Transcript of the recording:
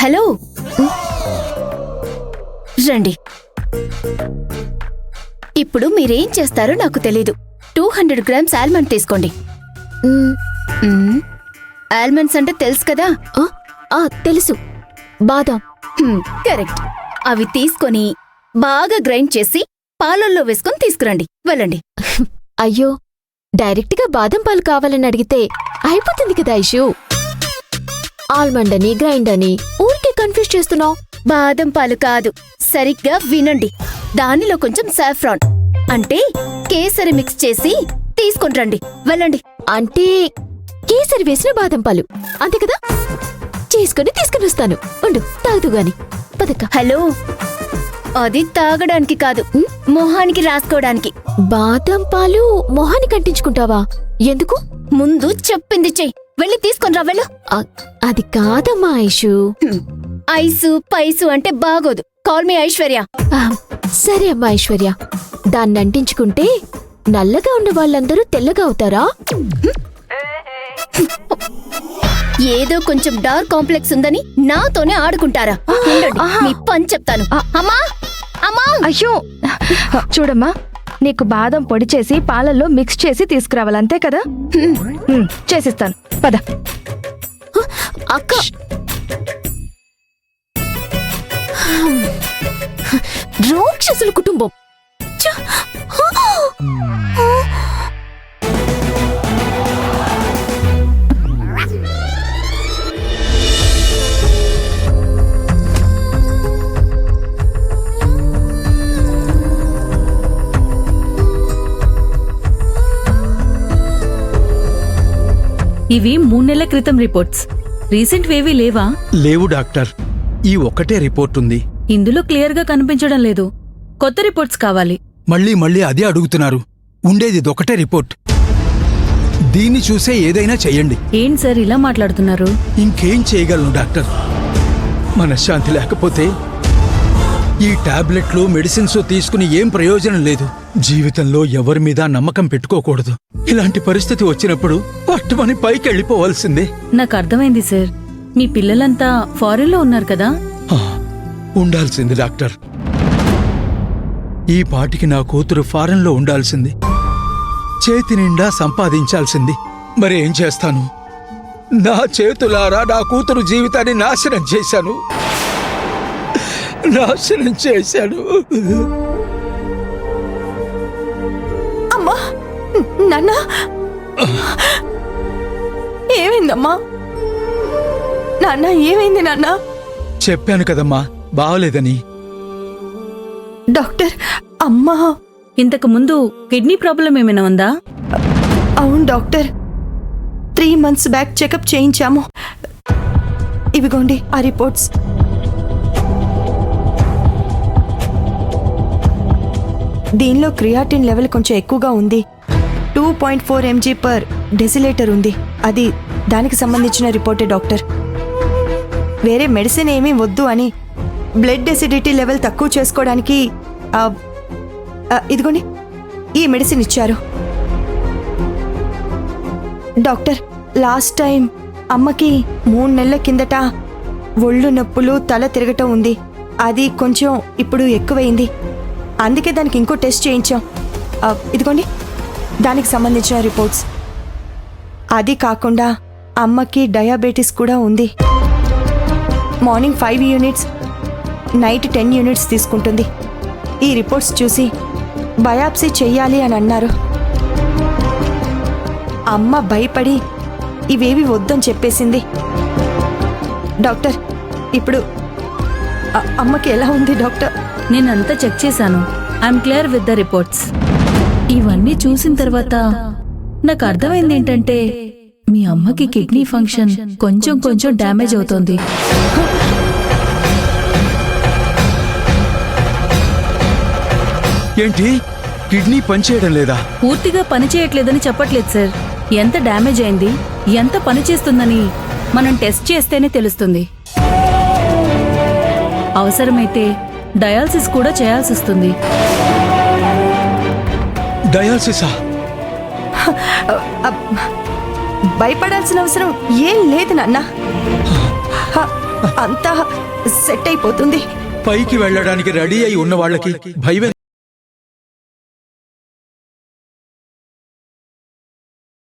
Hello రండి. ఇప్పుడు మీరేం చేస్తారో నాకు తెలీదు. 200 grams ఆల్మండ్ తీసుకోండి. ఆల్మండ్స్ అంటే తెలుసు కదా? తెలుసు, బాదాం. కరెక్ట్. అవి తీసుకొని బాగా గ్రైండ్ చేసి పాలల్లో వేసుకొని తీసుకురండి. వెళ్ళండి. అయ్యో, డైరెక్ట్గా బాదం పాలు కావాలని అడిగితే అయిపోతుంది కదా ఐషు. ఆల్మండ్ అని గ్రైండ్ అని ఊరికే కన్ఫ్యూజ్ చేస్తున్నావు. బాదం పాలు కాదు, సరిగ్గా వినండి. దానిలో కొంచెం సాఫ్రాన్ అంటే కేసరి మిక్స్ చేసి తీసుకొని రండి. వెళ్ళండి. అంటే కేసరి వేసిన బాదం పాలు అంతే కదా? చేసుకుని తీసుకుని వస్తాను. ఉండు, తాగుతూ గాని. పదక్క. హలో, అది తాగడానికి కాదు, మొహానికి రాసుకోవడానికి. బాదం పాలు మొహానికి అంటించుకుంటావా? ఎందుకు? ముందు చెప్పింది చెయ్యి. వెళ్ళి తీసుకొని రా. వెళ్ళు. అది కాదమ్మా ఐషు. ఐసు పైసు అంటే బాగోదు. Call me Aishwarya. సరే అమ్మా ఐశ్వర్య. దాన్ని అంటించుకుంటే నల్లగా ఉన్న వాళ్ళందరూ తెల్లగా అవుతారా? ఏదో కొంచెం డార్క్ కాంప్లెక్స్ ఉందని నాతోనే ఆడుకుంటారా? మీ పని చెప్తాను. అమ్మా అమ్మా. అయ్యో చూడమ్మా, నీకు బాదం పొడి చేసి పాలల్లో మిక్స్ చేసి తీసుకురావాలి, అంతే కదా? చేసిస్తాను, పద. అక్క, రాక్షసుల కుటుంబం. ఇవి 3 నెలల క్రితం రిపోర్ట్స్. రీసెంట్ వేవీ లేవా? లేవు డాక్టర్, ఈ ఒక్కటే రిపోర్ట్ ఉంది. ఇందులో క్లియర్ గా కనిపించడం లేదు. కొత్త రిపోర్ట్స్ కావాలి. మళ్ళీ అదే అడుగుతున్నారు. ఉండేది ఇదొకటే రిపోర్ట్. దీన్ని చూసే ఏదైనా చెయ్యండి. ఏంటి సార్ ఇలా మాట్లాడుతున్నారు? ఇంకేం చేయగలను డాక్టర్? మనశ్శాంతి లేకపోతే ఈ టాబ్లెట్లు మెడిసిన్స్ తీసుకుని ఏం ప్రయోజనం లేదు. జీవితంలో ఎవరి మీద నమ్మకం పెట్టుకోకూడదు. ఇలాంటి పరిస్థితి వచ్చినప్పుడు పట్టుమని పైకి వెళ్ళిపోవాల్సిందే. నాకు అర్థమైంది సార్. మీ పిల్లలంతా ఫారెన్ లో ఉన్నారు కదా? ఉండాల్సింది డాక్టర్. ఈ పాటికి నా కూతురు ఫారెన్ లో ఉండాల్సింది. చేతి నిండా సంపాదించాల్సింది. మరి ఏం చేస్తాను? నా చేతులారా నా కూతురు జీవితాన్ని నాశనం చేశాను. అమ్మా, నాన్న, ఏమైందమ్మా? నాన్న, ఏమైంది నాన్న? చెప్పాను కదమ్మా, బావలేదని. డాక్టర్, అమ్మా. ఇంతకు ముందు కిడ్నీ ప్రాబ్లం ఏమైనా ఉందా? అవును డాక్టర్, 3 months బ్యాక్ చెకప్ చేయించాము. ఇవిగోండి ఆ రిపోర్ట్స్. దీనిలో క్రియాటిన్ లెవెల్ కొంచెం ఎక్కువగా ఉంది. 2.4 mg/dL ఉంది. అది దానికి సంబంధించిన రిపోర్టే డాక్టర్. వేరే మెడిసిన్ ఏమీ వద్దు అని బ్లడ్ ఎసిడిటీ లెవెల్ తక్కువ చేసుకోవడానికి ఇదిగోండి ఈ మెడిసిన్ ఇచ్చారు. డాక్టర్, లాస్ట్ టైం అమ్మకి 3 నెలల కిందట ఒళ్ళు నొప్పులు, తల తిరగటం ఉంది. అది కొంచెం ఇప్పుడు ఎక్కువైంది. అందుకే దానికి ఇంకో టెస్ట్ చేయించాం. ఇదిగోండి దానికి సంబంధించిన రిపోర్ట్స్. అది కాకుండా అమ్మకి డయాబెటీస్ కూడా ఉంది. మార్నింగ్ 5 units, నైట్ 10 units తీసుకుంటుంది. ఈ రిపోర్ట్స్ చూసి బయాప్సీ చెయ్యాలి అని అన్నారు. అమ్మ భయపడి ఇవేవి వద్దని చెప్పేసింది. డాక్టర్, ఇప్పుడు అమ్మకి ఎలా ఉంది డాక్టర్? నేనంతా చెక్ చేశాను. I'm clear with the reports. ఇవన్నీ చూసిన తర్వాత నాకు అర్థమైంది ఏంటంటే మీ అమ్మకి కిడ్నీ ఫంక్షన్ కొంచెం డ్యామేజ్ అవుతోంది. ఏంటి, కిడ్నీ పనిచేయడం లేదా? పూర్తిగా పనిచేయట్లేదని చెప్పట్లేదు సార్. ఎంత డ్యామేజ్ అయింది, ఎంత పనిచేస్తుందని మనం టెస్ట్ చేస్తేనే తెలుస్తుంది. అవసరమైతే డయాలసిస్ కూడా చేయాల్సి వస్తుంది. డయాలసిసా? భయపడాల్సిన అవసరం ఏం లేదు నాన్న. అంతా సెట్ అయిపోతుంది. పైకి వెళ్ళడానికి రెడీ అయి ఉన్న వాళ్ళకి భయం